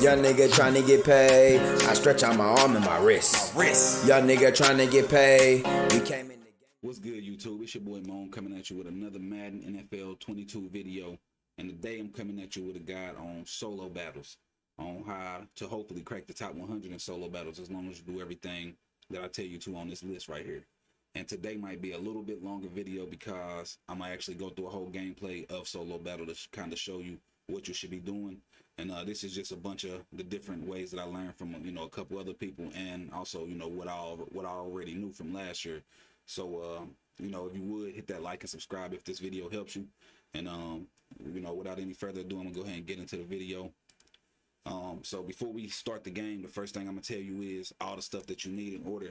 Young nigga trying to get paid. I stretch out my arm and my wrist. Young nigga trying to get paid. We came in the game. What's good, YouTube? It's your boy Moan coming at you with another Madden NFL 22 video. And today I'm coming at you with a guide on solo battles, on how to hopefully crack the top 100 in solo battles as long as you do everything that I tell you to on this list right here. And today might be a little bit longer video because I'm gonna actually go through a whole gameplay of solo battle to kind of show you what you should be doing. And this is just a bunch of the different ways that I learned from, you know, a couple other people, and also, you know, what I already knew from last year. So you know, if you would hit that like and subscribe if this video helps you. And you know, without any further ado, I'm gonna go ahead and get into the video. So before we start the game, the first thing I'm gonna tell you is all the stuff that you need in order,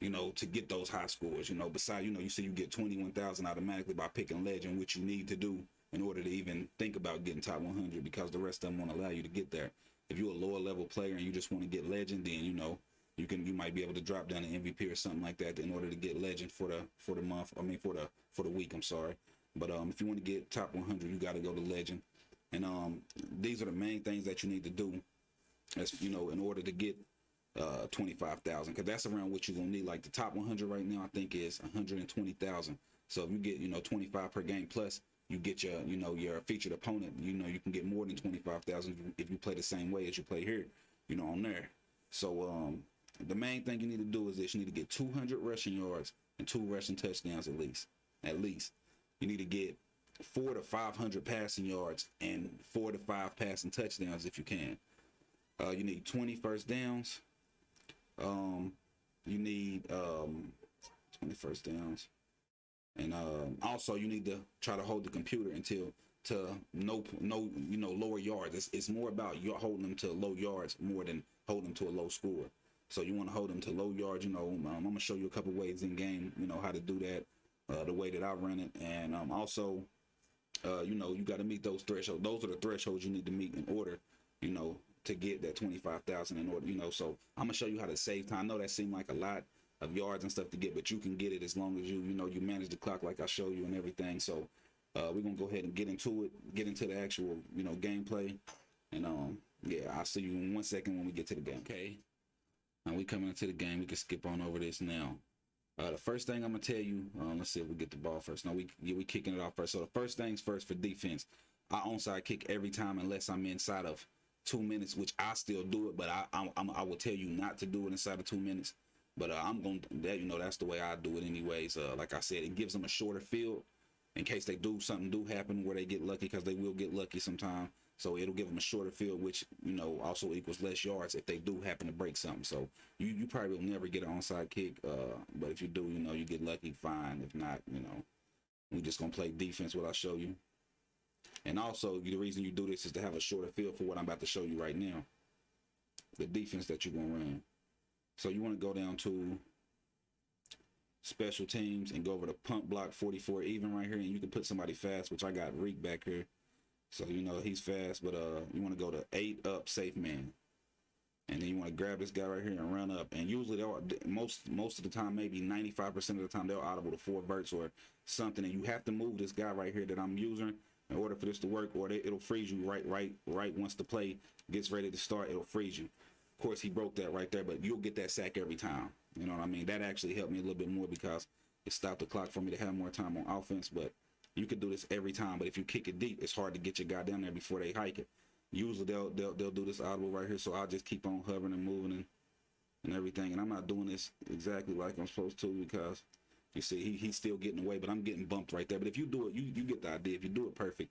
you know, to get those high scores. You know, besides, you know, you see you get 21,000 automatically by picking legend, which you need to do in order to even think about getting top 100, because the rest of them won't allow you to get there. If you're a lower level player and you just want to get legend, then, you know, you might be able to drop down to MVP or something like that in order to get legend for the month. I mean, for the week. I'm sorry, but if you want to get top 100, you got to go to legend. And these are the main things that you need to do, as you know, in order to get 25,000, because that's around what you're gonna need. Like the top 100 right now, I think is 120,000. So if you get, you know, 25 per game plus, you get your, you know, your featured opponent, you know, you can get more than 25,000 if you play the same way as you play here, you know, on there. So the main thing you need to do is this: you need to get 200 rushing yards and 2 rushing touchdowns at least. You need to get 400 to 500 passing yards and 4 to 5 passing touchdowns if you can. You need 20 first downs. You need 20 first downs, and also you need to try to hold the computer until no you know, lower yards. It's more about you holding them to low yards more than holding them to a low score. So you want to hold them to low yards. You know, I'm gonna show you a couple ways in game, you know, how to do that, the way that I run it. And also you know, you got to meet those thresholds. Those are the thresholds you need to meet in order, you know, to get that 25,000 in order, you know. So I'm gonna show you how to save time. I know that seemed like a lot of yards and stuff to get, but you can get it as long as you know, you manage the clock like I show you and everything. So we're gonna go ahead and get into it, get into the actual, you know, gameplay. And yeah, I'll see you in 1 second when we get to the game. Okay, now we coming into the game. We can skip on over this now. The first thing I'm gonna tell you, let's see if we get the ball first. No, we kicking it off first. So the first things first for defense, I onside kick every time unless I'm inside of 2 minutes, which I still do it, but I will tell you not to do it inside of 2 minutes. But I'm going to, that, you know, that's the way I do it anyways. Like I said, it gives them a shorter field in case they do something happen where they get lucky, because they will get lucky sometime. So it'll give them a shorter field, which, you know, also equals less yards if they do happen to break something. So you probably will never get an onside kick, but if you do, you know, you get lucky, fine. If not, you know, we just gonna play defense, what I show you. And also, the reason you do this is to have a shorter field for what I'm about to show you right now, the defense that you're gonna run. So you want to go down to special teams and go over to punt block 44 even right here, and you can put somebody fast, which I got Reek back here. So, you know, he's fast, but you want to go to 8 up safe man. And then you want to grab this guy right here and run up. And usually, most of the time, maybe 95% of the time, they'll audible to 4 verts or something. And you have to move this guy right here that I'm using in order for this to work, or it'll freeze you right once the play gets ready to start. It'll freeze you. Of course, he broke that right there, but you'll get that sack every time. You know what I mean? That actually helped me a little bit more because it stopped the clock for me to have more time on offense. But you could do this every time. But if you kick it deep, it's hard to get your guy down there before they hike it. Usually they'll do this audible right here, so I'll just keep on hovering and moving and everything. And I'm not doing this exactly like I'm supposed to, because you see he's still getting away, but I'm getting bumped right there. But if you do it, you get the idea. If you do it perfect,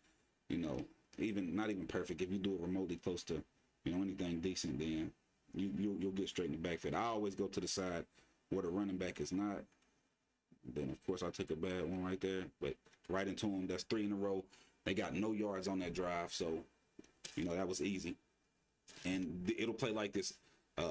you know, not even perfect, if you do it remotely close to, you know, anything decent, then you'll get straight in the backfield. I always go to the side where the running back is not. Then of course I took a bad one right there, but right into him. That's 3 in a row. They got no yards on that drive, so you know that was easy. And it'll play like this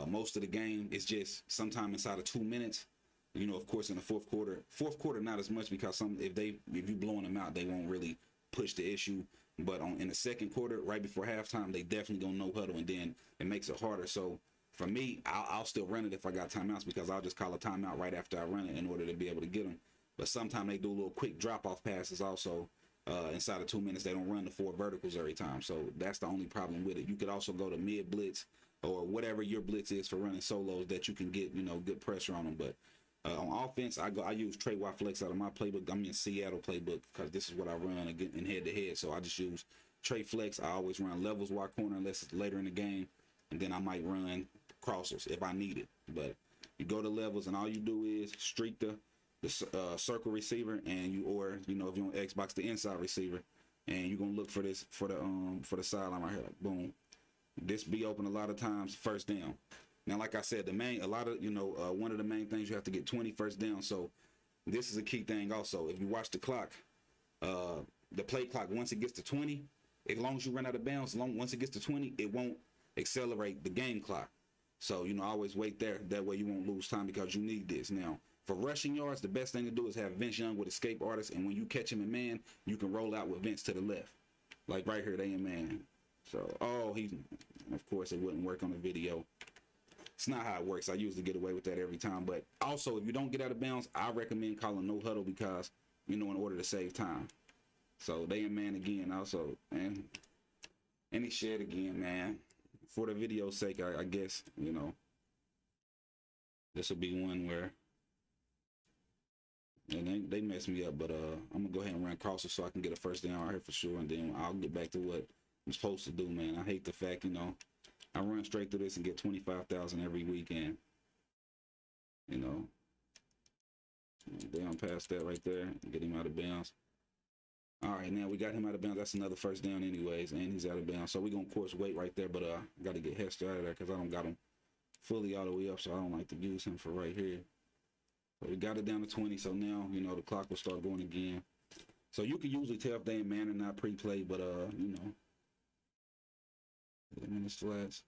most of the game. It's just sometime inside of 2 minutes. You know, of course, in the fourth quarter not as much, because if you blowing them out, they won't really push the issue. But in the second quarter, right before halftime, they definitely gonna no huddle, and then it makes it harder. So for me, I'll still run it if I got timeouts, because I'll just call a timeout right after I run it in order to be able to get them. But sometimes they do little quick drop-off passes also, inside of 2 minutes. They don't run the 4 verticals every time, so that's the only problem with it. You could also go to mid blitz or whatever your blitz is for running solos that you can get, you know, good pressure on them. But on offense, I use Trey Y flex out of my playbook. I'm in Seattle playbook because this is what I run in head to head. So I just use Trey flex. I always run levels wide corner unless it's later in the game, and then I might run crossers if I need it. But you go to levels and all you do is streak the circle receiver, and you know, if you're on Xbox, the inside receiver, and you're gonna look for this for the sideline right here, like boom. This be open a lot of times, first down. Now, like I said, one of the main things, you have to get 20 first down. So this is a key thing also. If you watch the clock, the play clock, once it gets to 20, as long as you run out of bounds, once it gets to 20, it won't accelerate the game clock. So, you know, always wait there. That way you won't lose time because you need this. Now, for rushing yards, the best thing to do is have Vince Young with escape artist, and when you catch him in man, you can roll out with Vince to the left. Like right here, they in man. So, of course, it wouldn't work on the video. It's not how it works. I usually get away with that every time. But also, if you don't get out of bounds, I recommend calling no huddle because, you know, in order to save time. So, they in man again also. And he shed again, man. For the video's sake, I guess, you know, this will be one where, and they messed me up, but I'm gonna go ahead and run crosses so I can get a first down out here for sure, and then I'll get back to what I'm supposed to do, man. I hate the fact, you know, I run straight through this and get 25,000 every weekend, you know. Down past that right there and get him out of bounds. All right, now we got him out of bounds. That's another first down anyways, and he's out of bounds. So we're going to, of course, wait right there, but I got to get Hester out of there because I don't got him fully all the way up, so I don't like to use him for right here. So we got it down to 20, so now, you know, the clock will start going again. So you can usually tell if they in man or not pre-play, but, you know, 8 minutes flats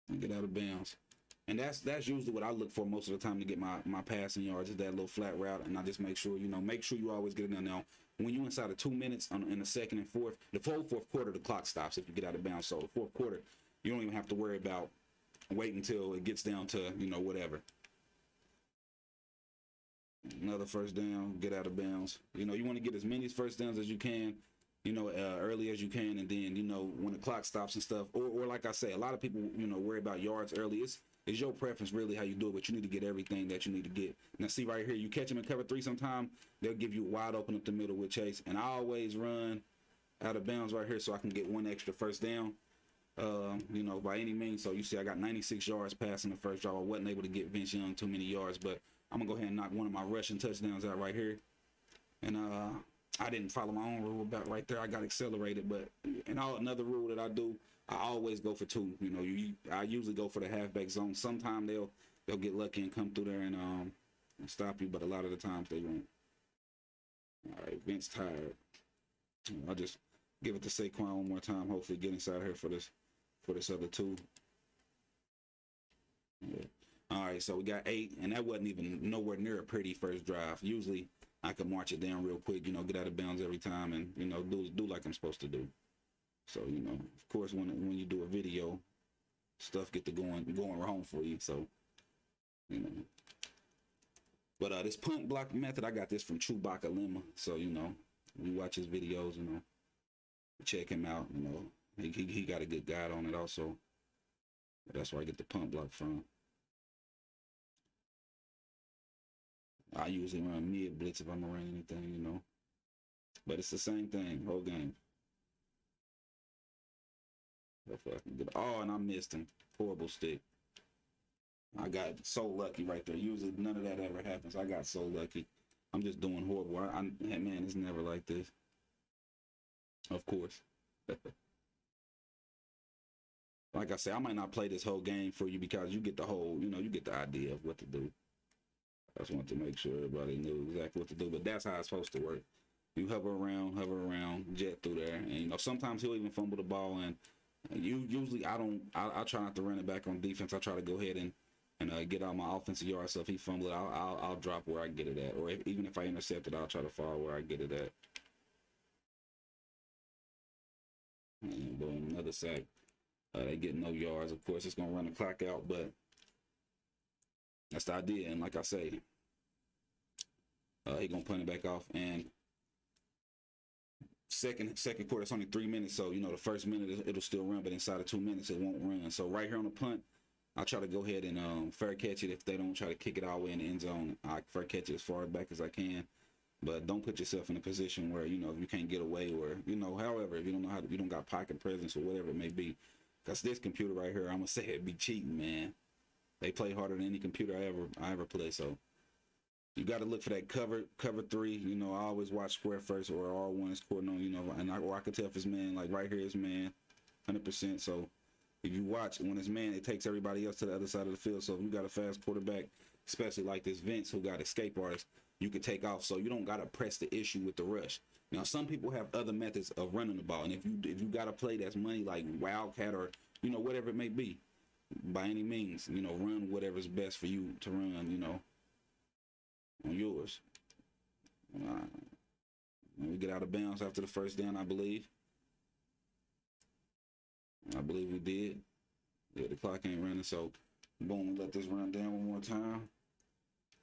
and get out of bounds. And that's usually what I look for most of the time to get my passing yards, is that little flat route, and I just make sure, you know, you always get it down. Now, when you're inside of 2 minutes in the second and fourth, the full fourth quarter, the clock stops if you get out of bounds. So the fourth quarter, you don't even have to worry about waiting until it gets down to, you know, whatever. Another first down, get out of bounds. You know, you want to get as many first downs as you can, you know, early as you can, and then, you know, when the clock stops and stuff, or like I say, a lot of people, you know, worry about yards early. It's your preference really how you do it, but you need to get everything that you need to get. Now, see right here, you catch them in cover 3 sometime, they'll give you wide open up the middle with Chase, and I always run out of bounds right here so I can get one extra first down, you know, by any means. So you see I got 96 yards passing the first drive. I wasn't able to get Vince Young too many yards, but I'm going to go ahead and knock one of my rushing touchdowns out right here. And I didn't follow my own rule about right there. I got accelerated, but another rule that I do, I always go for 2. You know, I usually go for the halfback zone. Sometimes they'll get lucky and come through there and stop you, but a lot of the times they won't. All right, Vince tired. I'll just give it to Saquon one more time. Hopefully, get inside here for this other 2. Yeah. All right, so we got 8, and that wasn't even nowhere near a pretty first drive. Usually, I can march it down real quick, you know, get out of bounds every time, and, you know, do like I'm supposed to do. So, you know, of course, when you do a video, stuff get to going wrong for you. So, you know. But this punt block method, I got this from Chewbacca Lima. So, you know, we watch his videos, you know, check him out. You know, he got a good guide on it also. That's where I get the punt block from. I usually run mid blitz if I'm running anything, you know. But it's the same thing, whole game. Hopefully I can get. Oh, and I missed him. Horrible stick. I got so lucky right there. Usually none of that ever happens. I got so lucky. I'm just doing horrible. Man, it's never like this. Of course. Like I said, I might not play this whole game for you because you get the whole, you know, you get the idea of what to do. I just want to make sure everybody knew exactly what to do, but that's how it's supposed to work. You hover around, jet through there, and, you know, sometimes he'll even fumble the ball, and usually I try not to run it back on defense. I try to go ahead and get out my offensive yard. So if he fumble it, I'll drop where I get it at, or even if I intercept it, I'll try to fall where I get it at. And boom, another sack. They get no yards. Of course, it's gonna run the clock out, but that's the idea. And like I say, he gonna punt it back off, and second quarter, it's only 3 minutes, so you know the first minute it'll still run, but inside of 2 minutes it won't run. So right here on the punt, I'll try to go ahead and fair catch it. If they don't try to kick it all the way in the end zone, I fair catch it as far back as I can. But don't put yourself in a position where, you know, you can't get away, or, you know, however, if you don't know how to, you don't got pocket presence or whatever it may be. Because this computer right here, I'm gonna say it be cheating, man. They play harder than any computer I ever play. So you got to look for that cover 3. You know, I always watch square first or R1 is courting on, you know, and I can tell if it's man, like right here is man, 100%. So if you watch when it's man, it takes everybody else to the other side of the field. So if you got a fast quarterback, especially like this Vince who got escape artist, you could take off. So you don't got to press the issue with the rush. Now, some people have other methods of running the ball, and if you got a play that's money like Wildcat or, you know, whatever it may be, by any means, you know, run whatever's best for you to run, you know, on yours. We get out of bounds after the first down, I believe. We did. Yeah, the clock ain't running, so boom, let this run down one more time.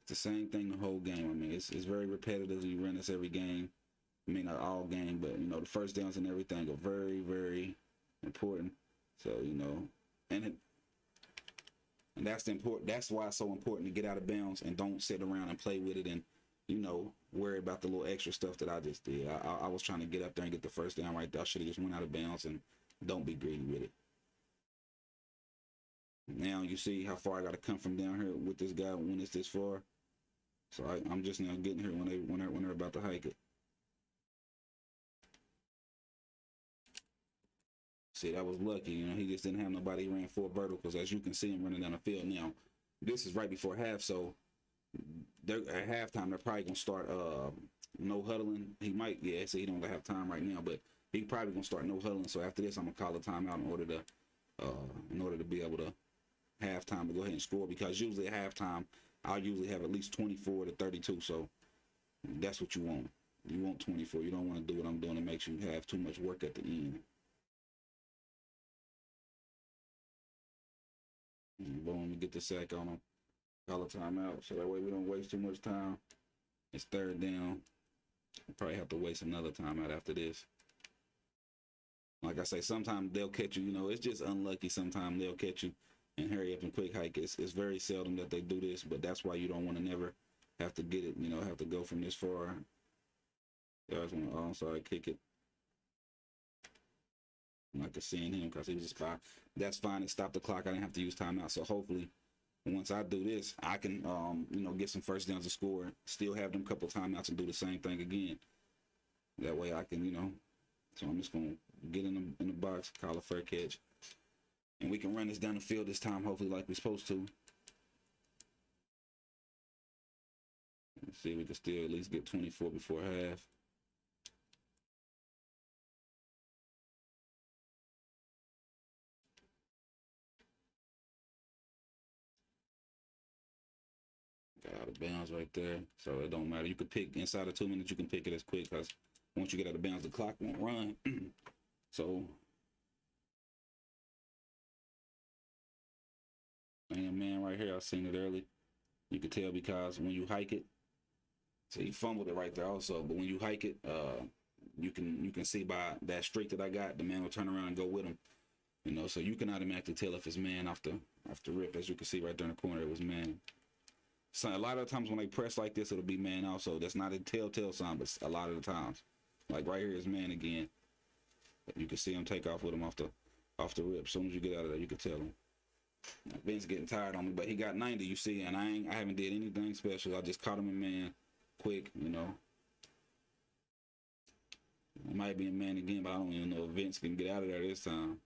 It's the same thing the whole game. I mean, it's very repetitive. You run this every game. I mean, not all game, but, you know, the first downs and everything are very, very important. So, you know, and that's the important. That's why it's so important to get out of bounds and don't sit around and play with it and, you know, worry about the little extra stuff that I just did. I was trying to get up there and get the first down right there. I should have just went out of bounds, and don't be greedy with it. Now you see how far I got to come from down here with this guy when it's this far. So I'm just now getting here when they're about to hike it. See, that was lucky. You know, he just didn't have nobody. He ran 4 verticals, as you can see him running down the field. Now, this is right before half, so they're at halftime. They're probably gonna start no huddling. He might, yeah. So he don't have time right now, but he probably gonna start no huddling. So after this, I'm gonna call a timeout in order to be able to halftime to go ahead and score, because usually at halftime I'll usually have at least 24 to 32. So that's what you want. You want 24. You don't want to do what I'm doing. It makes you have too much work at the end. Boom, we get the sack on them. Call a timeout, so that way we don't waste too much time. It's third down. We'll probably have to waste another timeout after this. Like I say, sometimes they'll catch you. You know, it's just unlucky. Sometimes they'll catch you and hurry up and quick hike. It's very seldom that they do this, but that's why you don't want to never have to get it. You know, have to go from this far. I'm sorry, kick it. I'm not seeing him because he was just fine. That's fine. It stopped the clock. I didn't have to use timeout. So hopefully, once I do this, I can, you know, get some first downs to score, still have them couple timeouts and do the same thing again. That way I can, you know. So I'm just gonna get in the box, call a fair catch, and we can run this down the field this time, hopefully like we're supposed to. Let's see if we can still at least get 24 before half. Got out of bounds right there, so it don't matter. You could pick inside of 2 minutes. You can pick it as quick, because once you get out of bounds, the clock won't run. So, man, right here, I seen it early. You could tell because when you hike it, so he fumbled it right there also. But when you hike it, you can see by that streak that I got, the man will turn around and go with him. You know, so you can automatically tell if it's man off the rip. As you can see right there in the corner, it was man. So a lot of the times when they press like this, it'll be man also. That's not a telltale sign, but a lot of the times, like right here is man again. You can see him take off with him off the rip. As soon as you get out of there, you can tell him. Vince getting tired on me, but he got 90. You see, and I haven't did anything special. I just caught him in man, quick. You know, it might be a man again, but I don't even know if Vince can get out of there this time.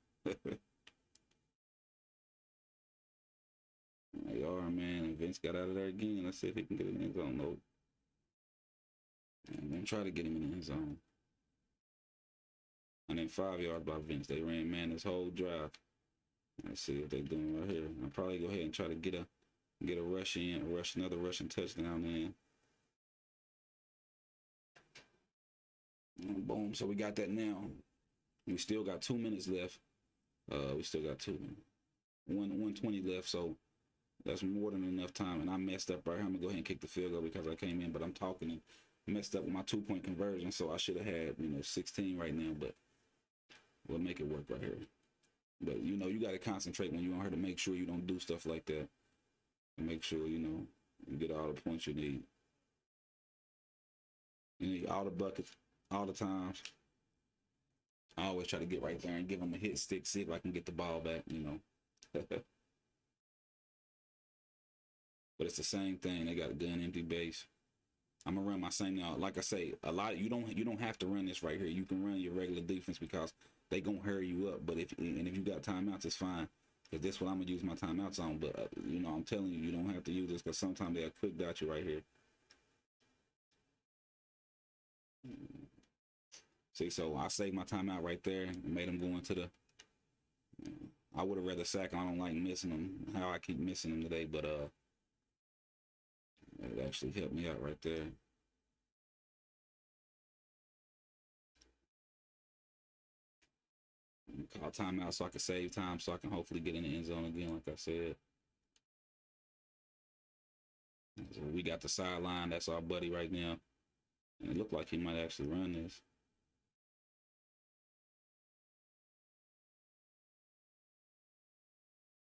They are, man, and Vince got out of there again. Let's see if he can get in the end zone. No. I'm gonna try to get him in the end zone. And then 5 yards by Vince. They ran man this whole drive. Let's see what they're doing right here. I'll probably go ahead and try to get a rush in, another rushing touchdown in. And boom. So we got that now. We still got 2 minutes left. We still got 120 left. So that's more than enough time. And I messed up right here. I'm gonna go ahead and kick the field goal because I came in, but I'm talking and messed up with my 2-point conversion, so I should have had, 16 right now, but we'll make it work right here. But, you got to concentrate when you're on here to make sure you don't do stuff like that. And make sure, you get all the points you need. You need all the buckets, all the times. I always try to get right there and give them a hit stick, see if I can get the ball back, But it's the same thing. They got a gun, empty base. I'm gonna run my same now. Like I say, a lot you don't have to run this right here. You can run your regular defense because they gonna hurry you up. But if you got timeouts, it's fine. Cause this what I'm gonna use my timeouts on. But I'm telling you, you don't have to use this because sometimes they'll quick dot you right here. See, so I saved my timeout right there and made them go into the. I would have rather sack. I don't like missing them. How I keep missing them today, but it actually helped me out right there. Call timeout so I can save time, so I can hopefully get in the end zone again, like I said. So we got the sideline. That's our buddy right now. And it looked like he might actually run this.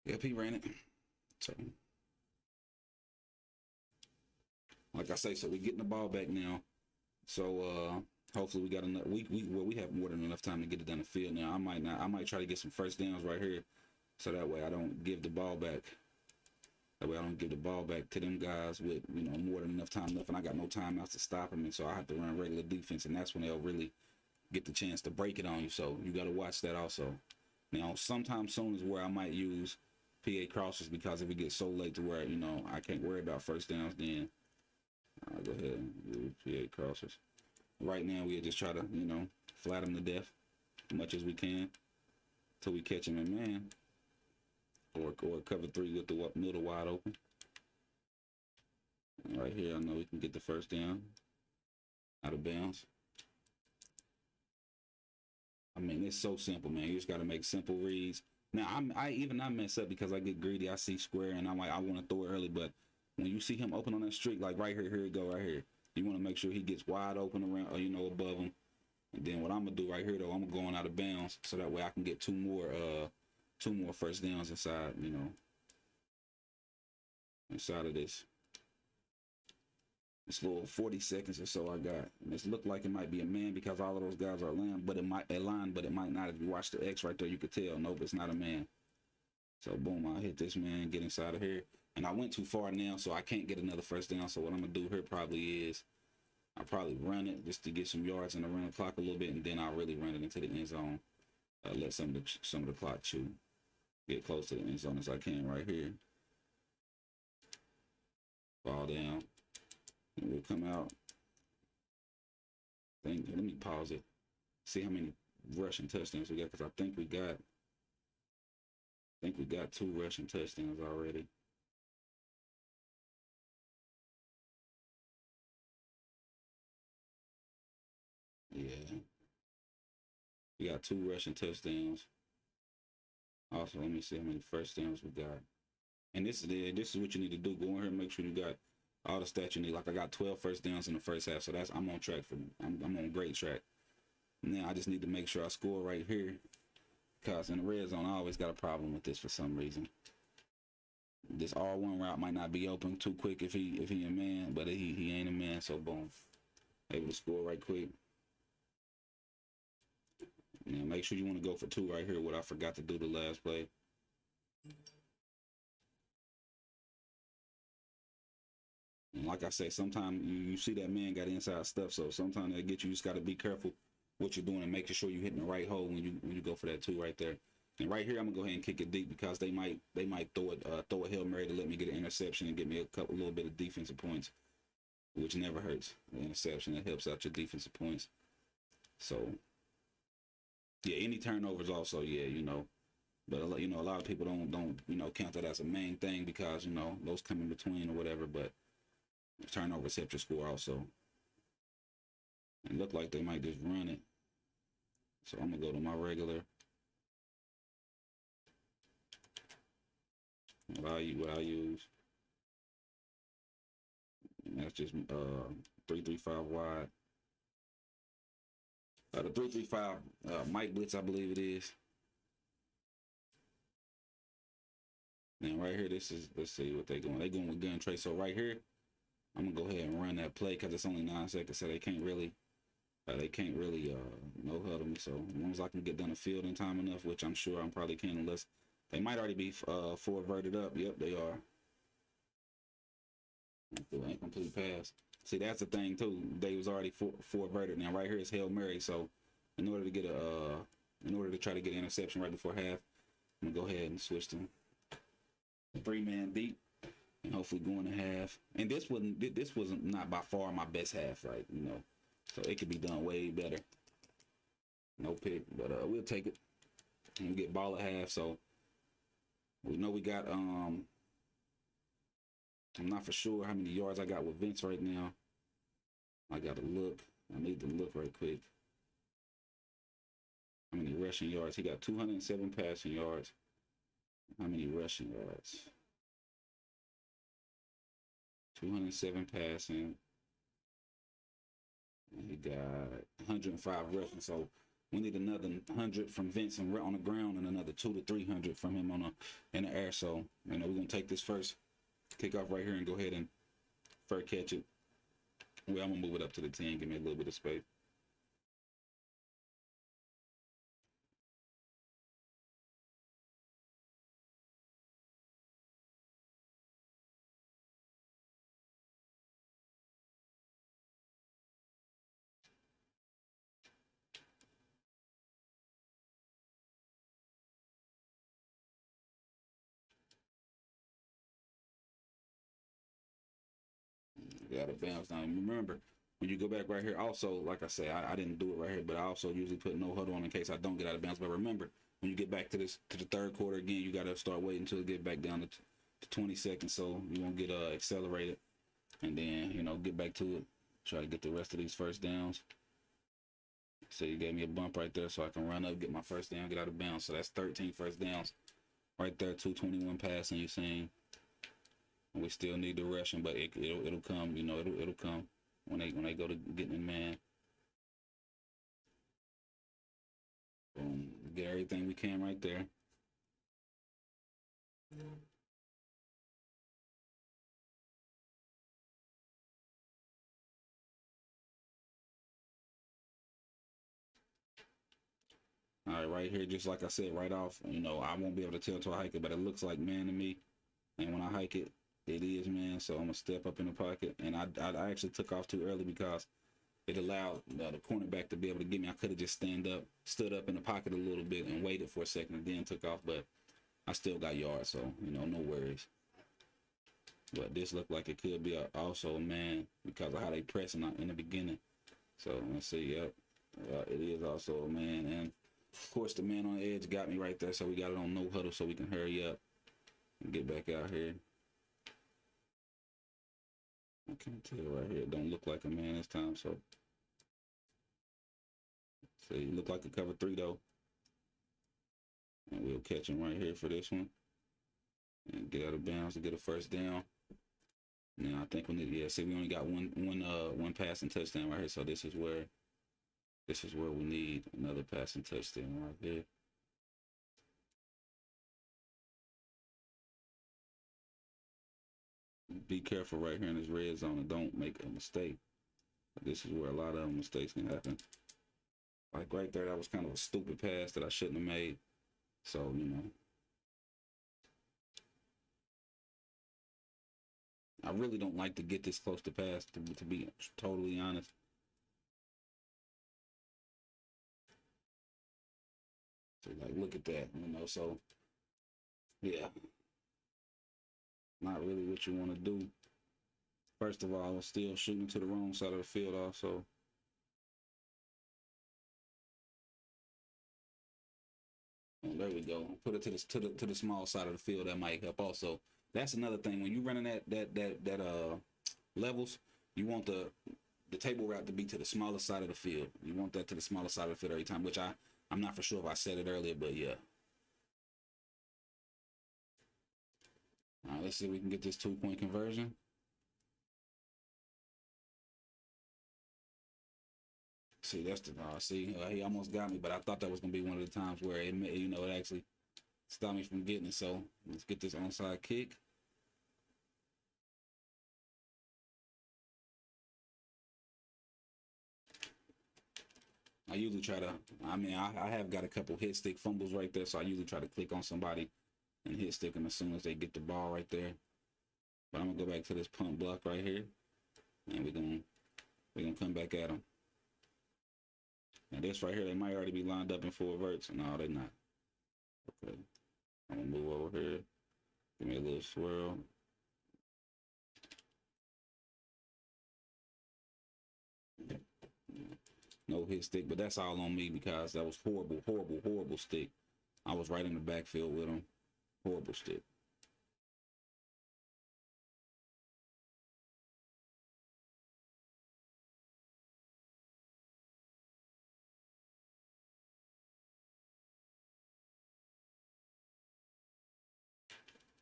Yep, he ran it. So, like I say, so we're getting the ball back now. So hopefully we got enough. We have more than enough time to get it down the field. Now I might try to get some first downs right here, so that way I don't give the ball back. That way I don't give the ball back to them guys with more than enough time left, and I got no timeouts to stop them, and so I have to run regular defense, and that's when they'll really get the chance to break it on you. So you got to watch that also. Now sometime soon is where I might use PA crossers, because if it gets so late to where I can't worry about first downs, then I'll go ahead and do PA crossers. Right now we'll just try to flat them to death as much as we can till we catch them in man, or cover 3 with the middle wide open. And right here I know we can get the first down out of bounds. I mean, it's so simple, man. You just got to make simple reads. Now, I mess up because I get greedy. I see square and I'm like, I want to throw it early, but when you see him open on that streak, like right here, here it go, right here. You want to make sure he gets wide open around, or above him. And then what I'm gonna do right here, though, I'm going out of bounds, so that way I can get two more first downs inside, inside of this little 40 seconds or so I got. And this looked like it might be a man because all of those guys are line, but it might not. If you watch the X right there, you could tell. Nope, it's not a man. So boom, I hit this man, get inside of here. And I went too far now, so I can't get another first down. So what I'm gonna do here probably is I'll probably run it just to get some yards and to run the clock a little bit, and then I'll really run it into the end zone. Let some of the clock chew. Get close to the end zone as I can right here. Fall down. And we'll come out. Let me pause it. See how many rushing touchdowns we got, because I think we got 2 rushing touchdowns already. Yeah. We got 2 rushing touchdowns. Also, let me see how many first downs we got. And this is what you need to do. Go in here and make sure you got all the stats you need. Like I got 12 first downs in the first half, so I'm on track I'm on great track. Now I just need to make sure I score right here, because in the red zone I always got a problem with this for some reason. This R1 route might not be open too quick if he a man, but he ain't a man, so boom, able to score right quick. Now make sure you want to go for 2 right here, what I forgot to do the last play. And like I say, sometimes you see that man got inside stuff, so sometimes they get you. You just got to be careful what you're doing and making sure you're hitting the right hole when you go for that 2 right there. And right here, I'm gonna go ahead and kick it deep, because they might throw a Hail Mary to let me get an interception and get me a little bit of defensive points, which never hurts. The interception, that helps out your defensive points. So yeah, any turnovers also, but a lot of people don't count that as a main thing, because those come in between or whatever, but turnovers help your score also. It looked like they might just run it, so I'm gonna go to my regular. What I use. And that's just 3-3-5 wide. The 3-3-5 Mike Blitz, I believe it is. Now right here, this is, let's see what they're going. They're going with gun tray. So right here, I'm gonna go ahead and run that play because it's only 9 seconds, so they can't really no huddle me. So as long as I can get down the field in time enough, which I'm sure I probably can, unless they might already be forwarded up. Yep, they are. Incomplete pass. See, that's the thing too. They was already forwarded. Now right here is Hail Mary. So in order to try to get an interception right before half, I'm gonna go ahead and switch to 3-man deep and hopefully go into half. And this wasn't not by far my best half, right? You know, so it could be done way better. No pick, but we'll take it. And we get ball at half, so we know we got I'm not for sure how many yards I got with Vince right now. I gotta look. I need to look right quick. How many rushing yards? He got 207 passing yards. How many rushing yards? 207 passing. And he got 105 rushing. So we need another 100 from Vince and on the ground, and another 200 to 300 from him in the air. So you know we're gonna take this first kickoff right here and go ahead and first catch it. Well, I'm gonna move it up to the 10. Give me a little bit of space. Got to bounce down. Remember, when you go back right here, also, like I say, I didn't do it right here, but I also usually put no huddle on in case I don't get out of bounds. But remember, when you get back to the third quarter again, you got to start waiting until it get back down to 20 seconds, so you won't get accelerated, and then you know get back to it. Try to get the rest of these first downs. So you gave me a bump right there, so I can run up, get my first down, get out of bounds. So that's 13 first downs right there. 221 passing. You seen? We still need the rushing, but it'll come. You know, it'll come when they go to getting in man. Boom, get everything we can right there. All right, right here, just like I said, right off. You know, I won't be able to tell till I hike it, but it looks like man to me. And when I hike it, it is man. So I'm gonna step up in the pocket, and I actually took off too early because it allowed the cornerback to be able to get me. I could have just stood up in the pocket a little bit and waited for a second and then took off, but I still got yards, so you know, no worries. But this looked like it could be also a man because of how they pressing in the beginning. So let's see. Yep, it is also a man, and of course the man on the edge got me right there. So we got it on no huddle, so we can hurry up and get back out here. I can't tell right here. It don't look like a man this time, so see, look like a cover 3 though. And we'll catch him right here for this one. And get out of bounds to get a first down. Now I think we need see we only got one passing touchdown right here. So this is where we need another passing touchdown right here. Be careful right here in this red zone and don't make a mistake. This is where a lot of mistakes can happen. Like right there, that was kind of a stupid pass that I shouldn't have made. So, you know. I really don't like to get this close to pass, to be totally honest. So, like, look at that, you know. So, yeah. Not really what you want to do. First of all, I was still shooting to the wrong side of the field also. Oh, there we go. Put it to the small side of the field. That might help also. That's another thing. When you're running that levels, you want the table route to be to the smaller side of the field. You want that to the smaller side of the field every time, which I'm not for sure if I said it earlier, but yeah. All right, let's see if we can get this 2-point conversion. See, that's the he almost got me, but I thought that was gonna be one of the times where it actually stopped me from getting it. So let's get this onside kick. I usually try to. I have got a couple hit stick fumbles right there, so I usually try to click on somebody and hit stick them as soon as they get the ball right there. But I'm gonna go back to this punt block right here, and we're gonna come back at them. Now this right here, they might already be lined up in full verts. No, they're not. Okay, I'm gonna move over here. Give me a little swirl. No hit stick, but that's all on me because that was horrible stick. I was right in the backfield with him. Horrible stick.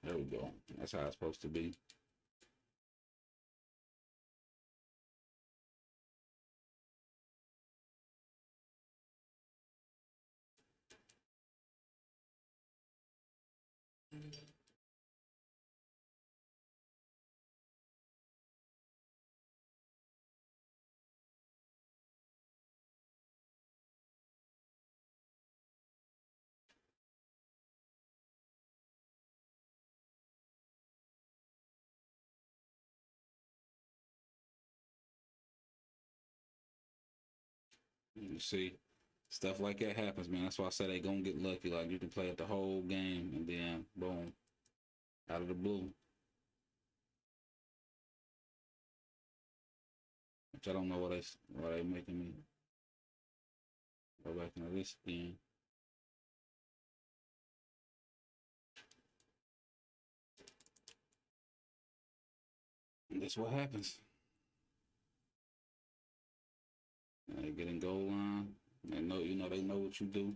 There we go. That's how it's supposed to be. You see, stuff like that happens, man. That's why I say they gonna get lucky. Like you can play it the whole game and then boom, out of the blue. Which I don't know why they making me go back into this again. And that's what happens. They get in goal line. They know, they know what you do.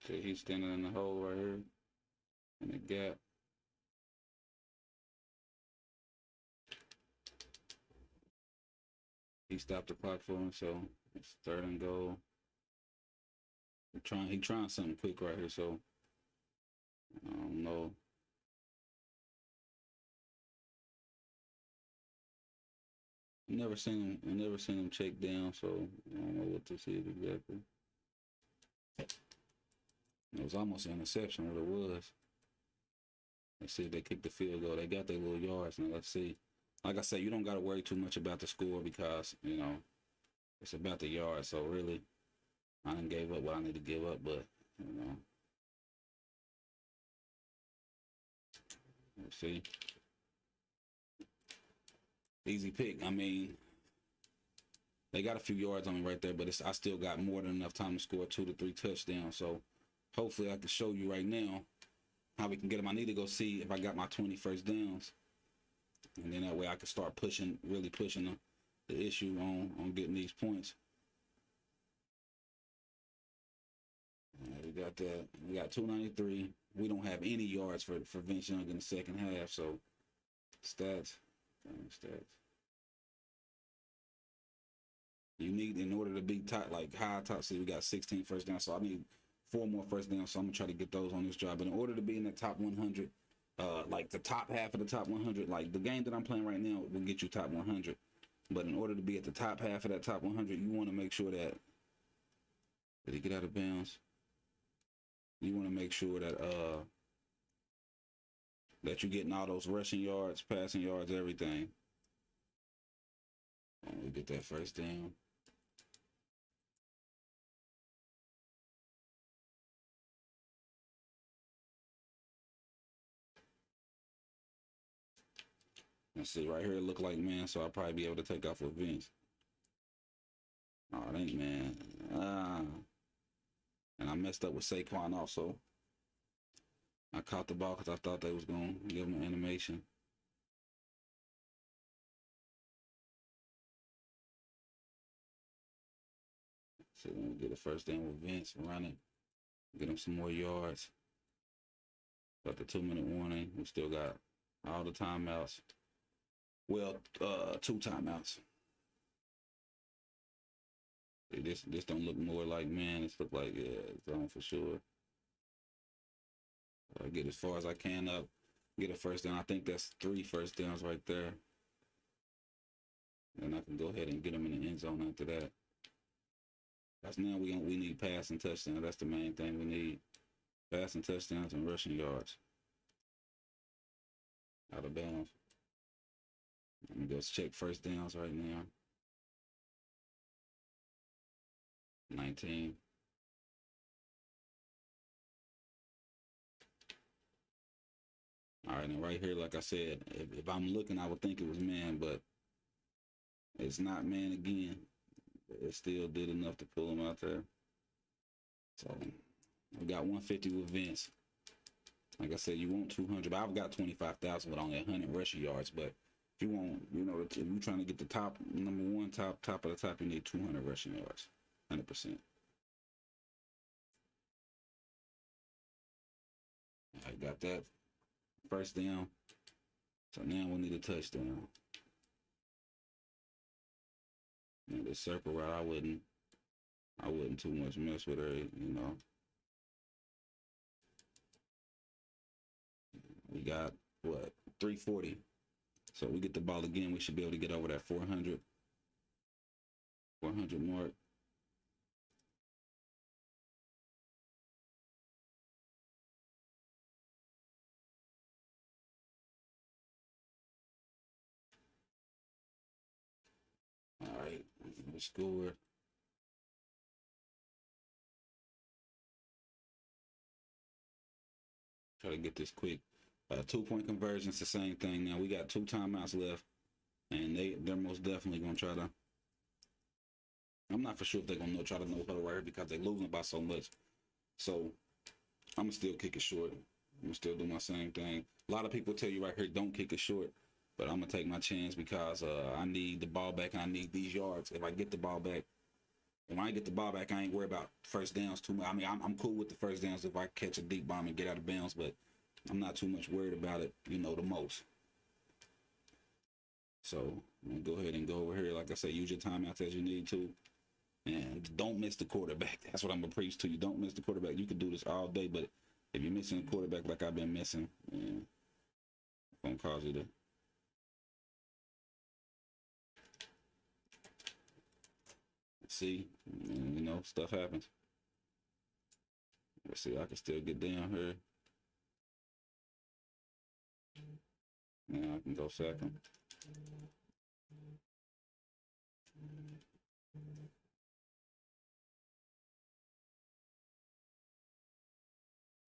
See, he's standing in the hole right here, in the gap. He stopped the clock for him, so it's 3rd and goal. He trying something quick right here, so I don't know. I never seen him check down, so I don't know what to see exactly. It was almost an interception, what it was. Let's see if they kick the field goal. They got their little yards now. Let's see. Like I said, you don't got to worry too much about the score because it's about the yards. So really, I done gave up what I need to give up, but let's see. Easy pick. I mean, they got a few yards on me right there, but I still got more than enough time to score 2 to 3 touchdowns. So hopefully I can show you right now how we can get them. I need to go see if I got my 20 first downs. And then that way I can start really pushing the issue on getting these points. We got that. We got 293. We don't have any yards for Vince Young in the second half. So stats. You need, in order to be top, like high top seed, we got 16 first downs. So I need 4 more first downs. So I'm gonna try to get those on this job. But in order to be in the top 100, like the top half of the top 100, like the game that I'm playing right now will get you top 100. But in order to be at the top half of that top 100, you want to make sure that, did he get out of bounds? You want to make sure that that you're getting all those rushing yards, passing yards, everything. We get that first down. Let's see, right here it look like man, so I'll probably be able to take off with Vince. Oh, it ain't man. And I messed up with Saquon also. I caught the ball because I thought they was going to give him an animation. So we're going to get a first down with Vince running. Get him some more yards. Got the 2-minute warning. We still got all the timeouts. Well, 2 timeouts. This don't look more like man. This look like, yeah, it's on for sure. I get as far as I can up. Get a first down. I think that's 3 first downs right there. And I can go ahead and get them in the end zone after that. That's now we need passing touchdowns. That's the main thing we need. Passing touchdowns and rushing yards. Out of bounds. Let me go check first downs right now. 19. All right, and right here, like I said, if I'm looking, I would think it was man, but it's not man again. It still did enough to pull him out there. So I've got 150 with Vince. Like I said, you want 200, but I've got 25,000 with only 100 rushing yards. But if you want, if you're trying to get the top, number one, top of the top, you need 200 rushing yards, 100%. I got that first down. So now we need a touchdown. And the circle route, I wouldn't too much mess with her, We got, 340. So we get the ball again, we should be able to get over that 400 mark. All right, we scored. Try to get this quick. 2-point conversions, the same thing. Now we got 2 timeouts left, and they're most definitely gonna try to. I'm not for sure if they're gonna try to no huddle right here because they're losing by so much. So I'm gonna still kick it short. I'm gonna still do my same thing. A lot of people tell you right here, don't kick it short, but I'm gonna take my chance because I need the ball back and I need these yards. If I get the ball back, when I get the ball back, I ain't worried about first downs too much. I mean, I'm cool with the first downs if I catch a deep bomb and get out of bounds, but I'm not too much worried about it, the most. So I'm gonna go ahead and go over here. Like I say, use your timeouts as you need to. And don't miss the quarterback. That's what I'm gonna preach to you. Don't miss the quarterback. You can do this all day, but if you're missing a quarterback like I've been missing, it's gonna cause you to. See, stuff happens. Let's see, I can still get down here. Now I can go sack him.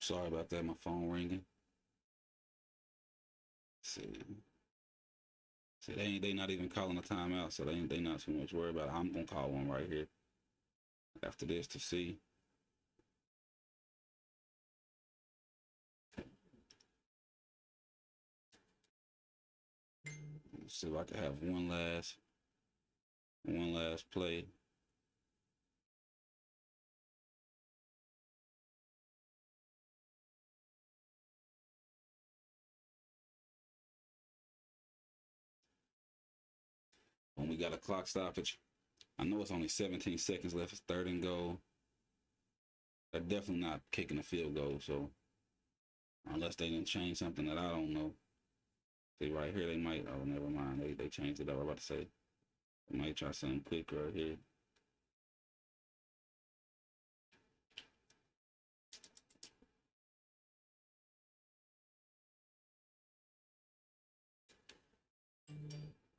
Sorry about that, my phone ringing. See, they not even calling a timeout, so they not too much worried about it. I'm gonna call one right here after this to see. Let's see if I can have one last play. When we got a clock stoppage, I know it's only 17 seconds left. It's 3rd and goal. They're definitely not kicking a field goal, so unless they didn't change something that I don't know. See right here, they might. Oh, never mind. They changed it up. I was about to say they might try something quick right here.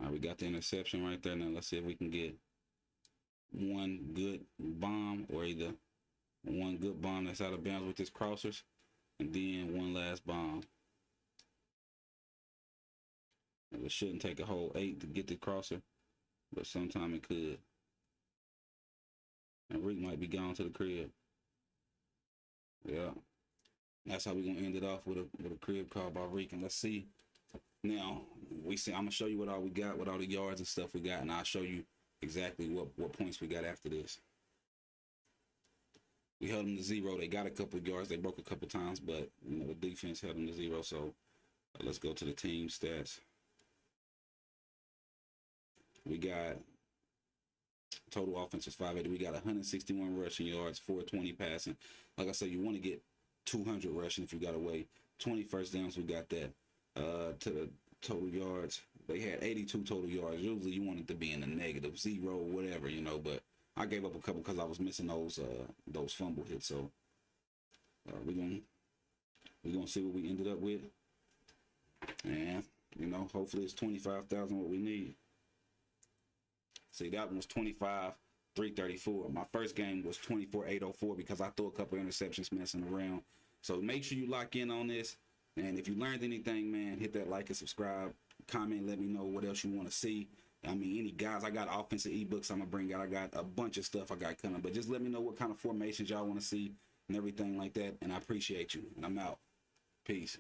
All right, we got the interception right there. Now let's see if we can get one good bomb, or either one good bomb that's out of bounds with his crossers, and then one last bomb. It shouldn't take a whole 8 to get the crosser, but sometime it could. And Rick might be gone to the crib. Yeah. That's how we're gonna end it off with a crib call by Rick. And let's see. Now I'm gonna show you what all we got, what all the yards and stuff we got, and I'll show you exactly what points we got after this. We held them to 0. They got a couple of yards. They broke a couple times, but you know the defense held them to 0. So let's go to the team stats. We got total offense was 580. We got 161 rushing yards, 420 passing. Like I said, you want to get 200 rushing if you got away. 20 first downs, we got that. To the total yards, they had 82 total yards. Usually you want it to be in the negative, 0, whatever, you know, but I gave up a couple because I was missing those fumble hits. So we're gonna see what we ended up with, and you know, hopefully it's 25,000 what we need. See, that one was 25,334. My first game was 24,804 because I threw a couple interceptions messing around. So make sure you lock in on this. And if you learned anything, man, hit that like and subscribe. Comment, let me know what else you want to see. I mean, any guys, I got offensive ebooks I'm going to bring out. I got a bunch of stuff I got coming. But just let me know what kind of formations y'all want to see and everything like that. And I appreciate you. And I'm out. Peace.